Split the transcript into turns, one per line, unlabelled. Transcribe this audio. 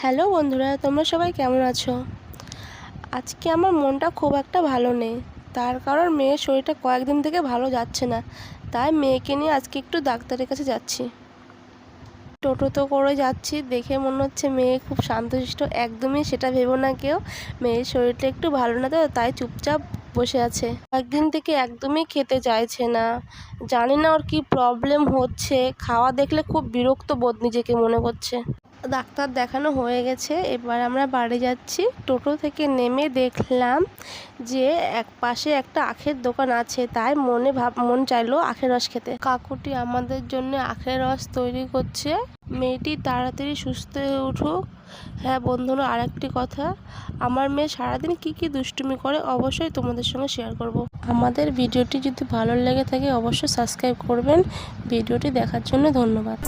Hello বন্ধুরা, তোমরা সবাই কেমন আছো? আজকে আমার মনটা খুব একটা ভালো নেই। তার কারণ মেয়ের শরীরটা কয়েকদিন থেকে ভালো যাচ্ছে না। তাই মেয়েকে নিয়ে আজকে একটু ডাক্তারের কাছে যাচ্ছি। টোটোতে করে যাচ্ছি, দেখে মনে হচ্ছে মেয়ে খুব শান্তশিষ্ট। একদমই সেটা ভেবো না কেউ। মেয়ের শরীরটা একটু ভালো না, তো তাই চুপচাপ বসে আছে। কয়েকদিন থেকে একদমই খেতে চাইছে না। জানি না ওর কি প্রবলেম হচ্ছে। খাওয়া দেখলে খুব বিরক্ত বোধ নিজেকে মনে করছে। ডাক্তার দেখানো হয়ে গেছে, এবার আমরা বাড়ি যাচ্ছি। টোটো থেকে নেমে দেখলাম যে এক পাশে একটা আখের দোকান আছে, তাই মন চাইলো আখের রস খেতে। কাকুটি আমাদের জন্য আখের রস তৈরি করছে। মেয়েটি তাড়াতাড়ি সুস্থ হয়ে উঠুক। হ্যাঁ বন্ধুরা, আরেকটি কথা, আমার মেয়ে সারাদিন কি দুষ্টুমি করে অবশ্যই তোমাদের সঙ্গে শেয়ার করব। আমাদের ভিডিওটি যদি ভালো লেগে থাকে অবশ্যই সাবস্ক্রাইব করবেন। ভিডিওটি দেখার জন্য ধন্যবাদ।